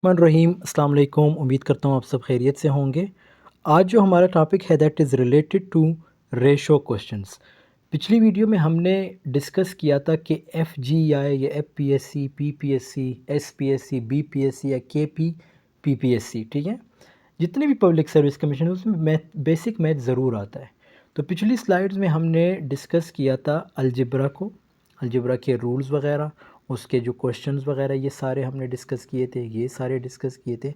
रहीम अस्सलाम वालेकुम। उम्मीद करता हूँ आप सब खैरियत से होंगे। आज जो हमारा टॉपिक है that is related to ratio questions. पिछली वीडियो में हमने डिस्कस किया था कि एफजीआई या एफपीएससी, पीपीएससी, एसपीएससी, बीपीएससी या केपी, पीपीएससी, ठीक है, जितने भी पब्लिक सर्विस कमीशन है उसमें बेसिक मैथ ज़रूर आता है। तो पिछली स्लाइड्स में हमने डिस्कस किया था अलजेब्रा को, अलजेब्रा के रूल्स वगैरह, उसके जो क्वेश्चंस वगैरह ये सारे हमने डिस्कस किए थे, ये सारे डिस्कस किए थे।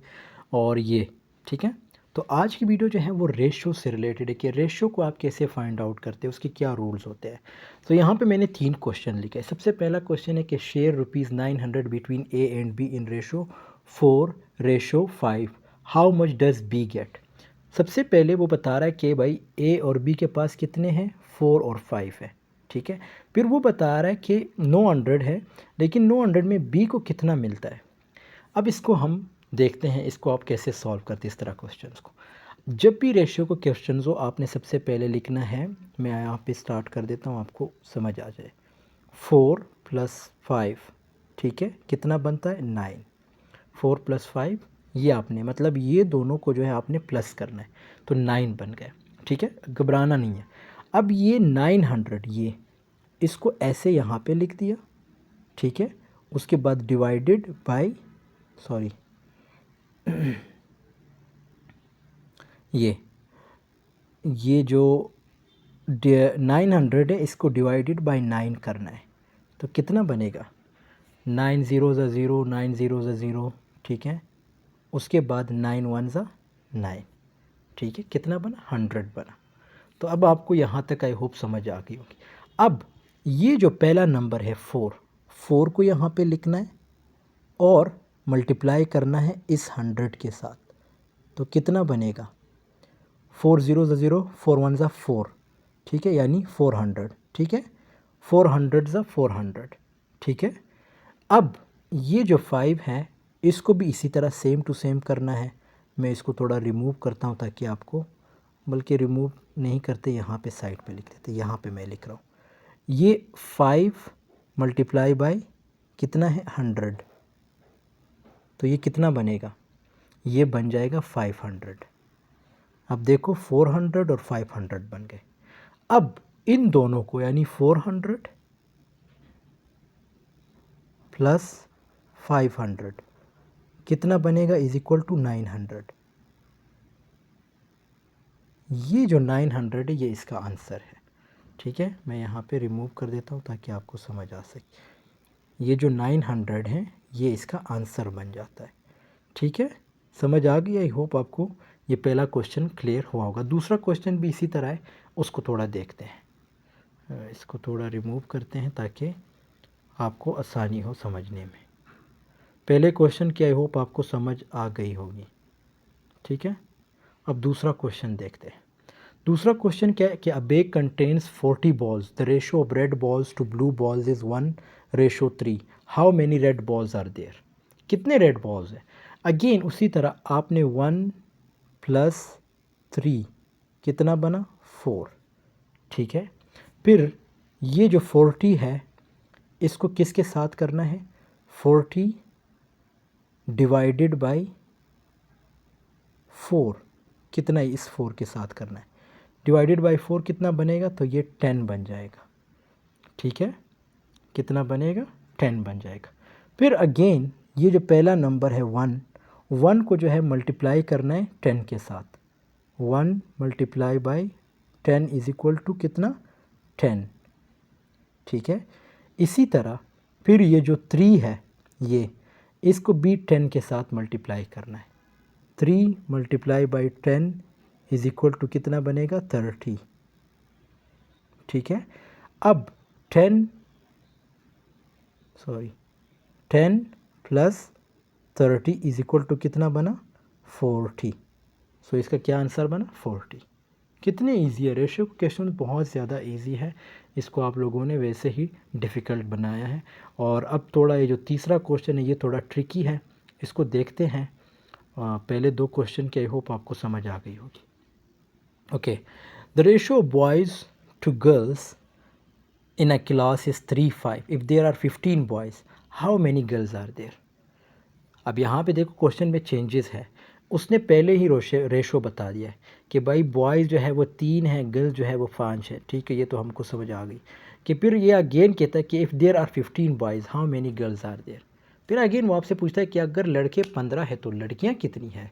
और ये ठीक है। तो आज की वीडियो जो है वो रेशो से रिलेटेड है कि रेशो को आप कैसे फाइंड आउट करते हैं, उसके क्या रूल्स होते हैं। तो यहाँ पे मैंने 3 क्वेश्चन लिखे हैं। सबसे पहला क्वेश्चन है कि share ₹900 between A and B in ratio 4:5, how much does B get. सबसे पहले वो बता रहा है कि भाई ए और बी के पास कितने हैं, 4 और 5 है, ठीक है। फिर वो बता रहा है कि 900 है, लेकिन 900 में बी को कितना मिलता है। अब इसको हम देखते हैं, इसको आप कैसे सॉल्व करते हैं इस तरह क्वेश्चंस को। जब भी रेशियो को क्वेश्चन हो आपने सबसे पहले लिखना है, मैं यहाँ पे स्टार्ट कर देता हूँ आपको समझ आ जाए। 4 + 5, ठीक है, कितना बनता है 9। 4 + 5 ये आपने मतलब ये दोनों को जो है आपने प्लस करना है, तो 9 बन गए, ठीक है, घबराना नहीं है। अब ये 900 ये इसको ऐसे यहाँ पे लिख दिया, ठीक है। उसके बाद डिवाइडेड बाय, सॉरी, ये जो 900 है इसको डिवाइडेड बाय 9 करना है, तो कितना बनेगा 9 ज़ीरो ज़ा ज़ीरो, 9 ज़ीरो ज़ा ज़ीरो, ठीक है। उसके बाद 9 1 ज़ा 9, ठीक है, कितना बना 100 बना। तो अब आपको यहाँ तक आई होप समझ आ गई होगी। अब ये जो पहला नंबर है 4 को यहाँ पे लिखना है और मल्टीप्लाई करना है इस 100 के साथ, तो कितना बनेगा 4 ज़ीरो ज़ा ज़ीरो, 4 1 ज़ा 4, ठीक है, यानी 400, ठीक है, 400 ज़ा 400, ठीक है। अब ये जो 5 है इसको भी इसी तरह सेम टू सेम करना है। मैं इसको थोड़ा रिमूव करता हूँ ताकि आपको, बल्कि रिमूव नहीं करते, यहाँ पे साइड पे लिख देते, यहाँ पे मैं लिख रहा हूँ। ये 5 मल्टीप्लाई बाय कितना है 100, तो ये कितना बनेगा, ये बन जाएगा 500। अब देखो 400 और 500 बन गए। अब इन दोनों को यानी 400 प्लस 500 कितना बनेगा इज इक्वल टू 900। ये जो 900 है ये इसका आंसर है, ठीक है। मैं यहाँ पे रिमूव कर देता हूँ ताकि आपको समझ आ सके। ये जो 900 है ये इसका आंसर बन जाता है, ठीक है। समझ आ गई, आई होप आपको ये पहला क्वेश्चन क्लियर हुआ होगा। दूसरा क्वेश्चन भी इसी तरह है, उसको थोड़ा देखते हैं। इसको थोड़ा रिमूव करते हैं ताकि आपको आसानी हो समझने में। पहले क्वेश्चन की आई होप आपको समझ आ गई होगी, ठीक है। अब दूसरा क्वेश्चन देखते हैं। दूसरा क्वेश्चन क्या है कि a bag contains 40 balls, the ratio of red balls to blue balls is 1:3, how many red balls are there. कितने रेड बॉल्स हैं। अगेन उसी तरह आपने 1 + 3 कितना बना 4, ठीक है। फिर ये जो 40 है इसको किसके साथ करना है, 40 डिवाइडेड बाय 4, कितना है इस 4 के साथ करना है, डिवाइडेड बाय 4 कितना बनेगा, तो ये 10 बन जाएगा, ठीक है। कितना बनेगा 10 बन जाएगा। फिर अगेन ये जो पहला नंबर है 1 को जो है मल्टीप्लाई करना है 10 के साथ, 1 multiply by 10 is equal to कितना 10, ठीक है। इसी तरह फिर ये जो 3 है ये इसको भी 10 के साथ मल्टीप्लाई करना है, 3 multiply by 10 is equal to कितना बनेगा 30, ठीक है। अब 10 प्लस 30 इज इक्वल टू कितना बना 40। सो इसका क्या आंसर बना 40। कितने इजी है, रेशियो क्वेश्चन बहुत ज़्यादा इजी है, इसको आप लोगों ने वैसे ही डिफ़िकल्ट बनाया है। और अब थोड़ा ये जो तीसरा क्वेश्चन है ये थोड़ा ट्रिकी है, इसको देखते हैं। पहले दो क्वेश्चन की आई होप आपको समझ आ गई होगी। Okay, the ratio of boys to girls in a class is 3:5. If there are 15 boys, how many girls are there? अब यहाँ पे देखो क्वेश्चन में चेंजेस है, उसने पहले ही रेशो बता दिया है कि भाई बॉयज़ जो है वो 3 है, गर्ल्स जो है वो 5 है, ठीक है, ये तो हमको समझ आ गई। कि फिर ये अगेन कहता है कि if there are 15 boys how many girls are there. फिर अगेन वो आपसे पूछता है कि अगर लड़के 15 है तो लड़कियाँ कितनी है,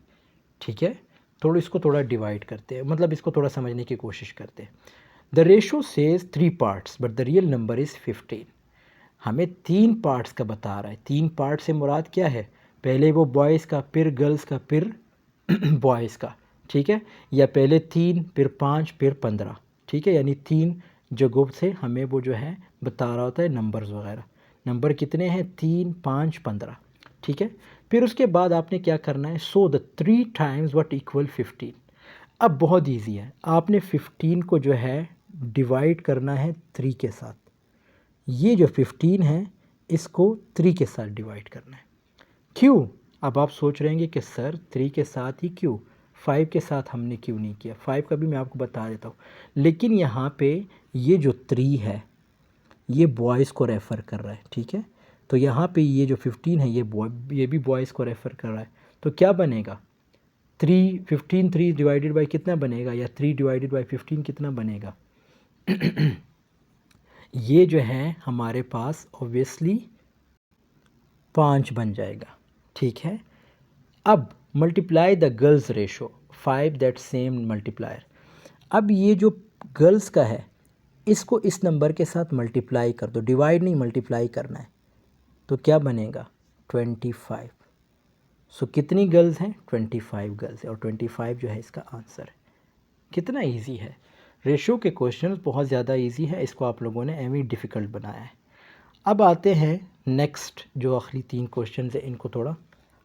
ठीक है। इसको थोड़ा डिवाइड करते हैं, मतलब इसको थोड़ा समझने की कोशिश करते हैं। The ratio says 3 parts but the real number is 15। हमें 3 पार्ट्स का बता रहा है। 3 पार्ट से मुराद क्या है, पहले वो बॉयज़ का, फिर गर्ल्स का, फिर बॉयज़ का, ठीक है, या पहले 3 फिर 5 फिर 15, ठीक है, यानी 3 जगहों से हमें वो जो है बता रहा होता है नंबर्स वगैरह। नंबर कितने हैं, 3 5 15, ठीक है। फिर उसके बाद आपने क्या करना है, so the 3 times what equal 15। अब बहुत इजी है, आपने 15 को जो है डिवाइड करना है 3 के साथ। ये जो 15 है इसको 3 के साथ डिवाइड करना है। क्यों? अब आप सोच रहे हैं कि सर 3 के साथ ही क्यों, 5 के साथ हमने क्यों नहीं किया। 5 का भी मैं आपको बता देता हूँ, लेकिन यहाँ पे ये जो 3 है ये बॉयज़ को रेफ़र कर रहा है, ठीक है। तो यहाँ पे ये जो 15 है ये भी बॉयज़ को रेफ़र कर रहा है। तो क्या बनेगा, 3 डिवाइडेड बाई कितना बनेगा, या 3 डिवाइडेड बाई 15 कितना बनेगा। ये जो है हमारे पास ऑब्वियसली 5 बन जाएगा, ठीक है। अब multiply the girls ratio 5 that same multiplier. अब ये जो गर्ल्स का है इसको इस नंबर के साथ मल्टीप्लाई कर दो, डिवाइड नहीं मल्टीप्लाई करना है। तो क्या बनेगा 25। सो कितनी गर्ल्स हैं, 25 गर्ल्स है, और 25 जो है इसका आंसर है। कितना इजी है, रेशो के क्वेश्चन बहुत ज़्यादा इजी है, इसको आप लोगों ने एवं डिफ़िकल्ट बनाया है। अब आते हैं नेक्स्ट जो आखिरी 3 क्वेश्चन है, इनको थोड़ा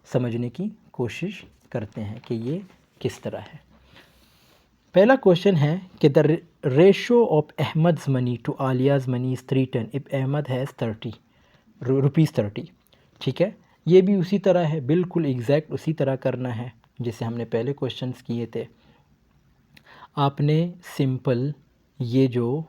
समझने की कोशिश करते हैं कि ये किस तरह है। पहला क्वेश्चन है कि the ratio of Ahmad's money to Alia's money is 310 if Ahmad has 30 rupees 30, ठीक है। ये भी उसी तरह है, बिल्कुल एग्जैक्ट उसी तरह करना है जैसे हमने पहले क्वेश्चंस किए थे। आपने सिंपल ये जो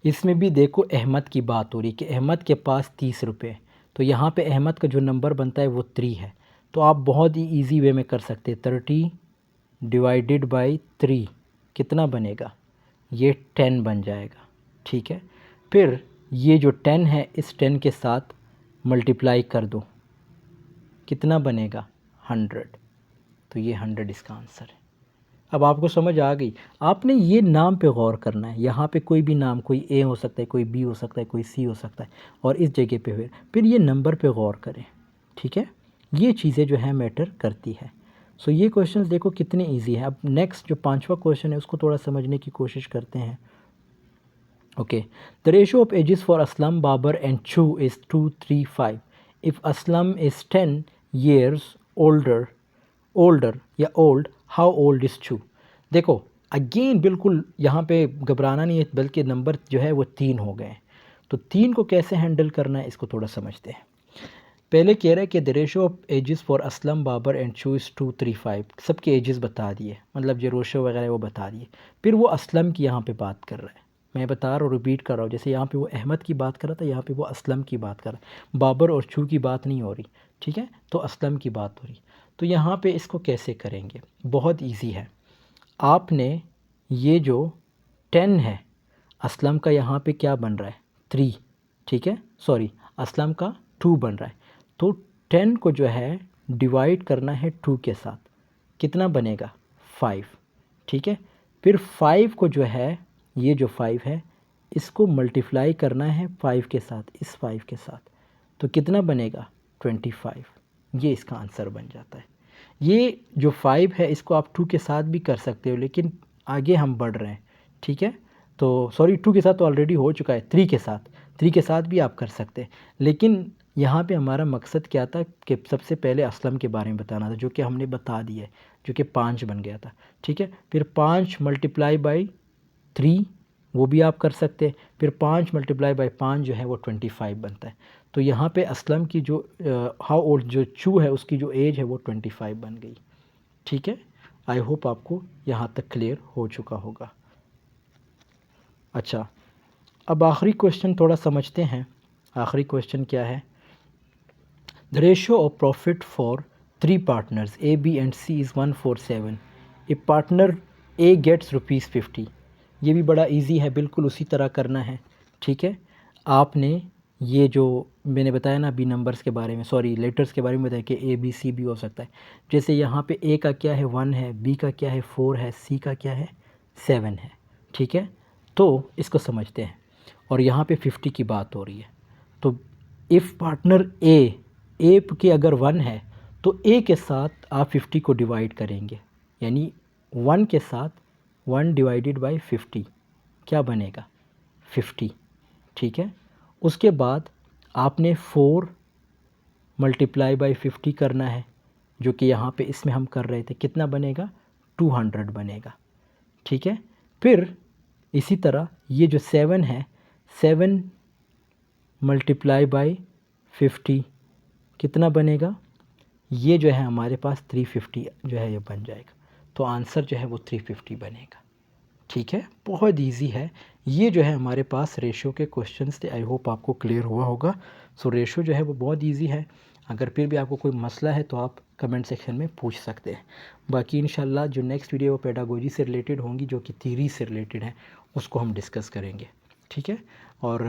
इसमें भी देखो अहमद की बात हो रही कि अहमद के पास 30 रुपये, तो यहाँ पे अहमद का जो नंबर बनता है वो 3 है। तो आप बहुत ही इजी वे में कर सकते हैं, 30 डिवाइडेड बाई 3 कितना बनेगा, ये 10 बन जाएगा, ठीक है। फिर ये जो 10 है इस 10 के साथ मल्टीप्लाई कर दो, कितना बनेगा 100। तो ये 100 इसका आंसर है। अब आपको समझ आ गई। आपने ये नाम पे गौर करना है, यहाँ पे कोई भी नाम, कोई ए हो सकता है, कोई बी हो सकता है, कोई सी हो सकता है, और इस जगह पे फिर ये नंबर पे गौर करें, ठीक है। ये चीज़ें जो है मैटर करती है। सो ये क्वेश्चंस देखो कितने इजी है। अब नेक्स्ट जो 5वां क्वेश्चन है उसको थोड़ा समझने की कोशिश करते हैं। Okay, the ratio of ages for Aslam Babar and Chu is 235। If Aslam is 10 years older या old, how old is Chu. देखो अगेन बिल्कुल यहाँ पे घबराना नहीं है, बल्कि नंबर जो है वो 3 हो गए हैं। तो 3 को कैसे हैंडल करना है इसको थोड़ा समझते हैं। पहले कह रहा है कि the ratio of ages for Aslam Babar and Chu is 235। सबके एजेस बता दिए, मतलब जो रेशो वगैरह वो बता दिए। फिर वो असलम की यहाँ पे बात कर रहा है, मैं बता रहा हूँ, रिपीट कर रहा हूँ। जैसे यहाँ पे वो अहमद की बात कर रहा था, यहाँ पे वो असलम की बात कर रहा है, बाबर और चू की बात नहीं हो रही, ठीक है, तो असलम की बात हो रही। तो यहाँ पे इसको कैसे करेंगे, बहुत इजी है। आपने ये जो 10 है, असलम का यहाँ पे क्या बन रहा है 3, ठीक है, सॉरी असलम का 2 बन रहा है। तो 10 को जो है डिवाइड करना है 2 के साथ, कितना बनेगा 5, ठीक है। फिर 5 को जो है, ये जो 5 है इसको मल्टीप्लाई करना है 5 के साथ, इस 5 के साथ, तो कितना बनेगा 25। ये इसका आंसर बन जाता है। ये जो 5 है इसको आप 2 के साथ भी कर सकते हो, लेकिन आगे हम बढ़ रहे हैं, ठीक है। तो सॉरी 2 के साथ तो ऑलरेडी हो चुका है, 3 के साथ भी आप कर सकते हैं। लेकिन यहाँ पे हमारा मकसद क्या था कि सबसे पहले असलम के बारे में बताना था, जो कि हमने बता दिया है, जो कि 5 बन गया था, ठीक है। फिर 5 मल्टीप्लाई बाई 3 वो भी आप कर सकते हैं। फिर 5 मल्टीप्लाई बाई 5 जो है वो 25 बनता है। तो यहाँ पे असलम की जो हाउ ओल्ड जो चू है उसकी जो एज है वो 25 बन गई, ठीक है। आई होप आपको यहाँ तक क्लियर हो चुका होगा। अच्छा, अब आखिरी क्वेश्चन थोड़ा समझते हैं। आखिरी क्वेश्चन क्या है, The ratio of profit for three partners A, B and C is 147. A partner A gets ₹50. ये भी बड़ा इजी है, बिल्कुल उसी तरह करना है। ठीक है, आपने ये जो मैंने बताया ना अभी नंबर्स के बारे में, सॉरी लेटर्स के बारे में बताया कि A B C भी हो सकता है। जैसे यहाँ पे A का क्या है 1 है, B का क्या है 4 है, C का क्या है 7 है। ठीक है, तो इसको समझते हैं। और यहाँ पे 50 की बात हो रही है, तो इफ़ पार्टनर ए के अगर 1 है तो ए के साथ आप 50 को डिवाइड करेंगे, यानी 1 के साथ 1 डिवाइडेड बाय 50 क्या बनेगा 50। ठीक है, उसके बाद आपने 4 मल्टीप्लाई बाय 50 करना है, जो कि यहाँ पे इसमें हम कर रहे थे, कितना बनेगा 200 बनेगा। ठीक है, फिर इसी तरह ये जो 7 है 7 मल्टीप्लाई बाय 50 कितना बनेगा, ये जो है हमारे पास 350 जो है ये बन जाएगा। तो आंसर जो है वो 350 बनेगा। ठीक है, बहुत इजी है। ये जो है हमारे पास रेशो के क्वेश्चंस थे, आई होप आपको क्लियर हुआ होगा। सो रेशो जो है वो बहुत इजी है। अगर फिर भी आपको कोई मसला है तो आप कमेंट सेक्शन में पूछ सकते हैं। बाकी इंशाल्लाह जो नेक्स्ट वीडियो वो पेडागोजी से रिलेटेड होंगी, जो कि थ्योरी से रिलेटेड है, उसको हम डिस्कस करेंगे। ठीक है, और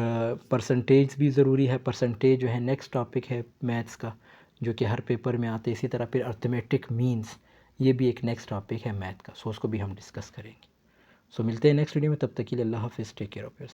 परसेंटेज भी ज़रूरी है। परसेंटेज जो है नेक्स्ट टॉपिक है मैथ्स का, जो कि हर पेपर में आते हैं। इसी तरह फिर अर्थमेटिक मीन्स, ये भी एक नेक्स्ट टॉपिक है मैथ का, सो उसको भी हम डिस्कस करेंगे। सो मिलते हैं नेक्स्ट वीडियो में, तब तक के लिए अल्लाह हाफ़िज़, टेक केयर ऑफ़ योरसेल्फ।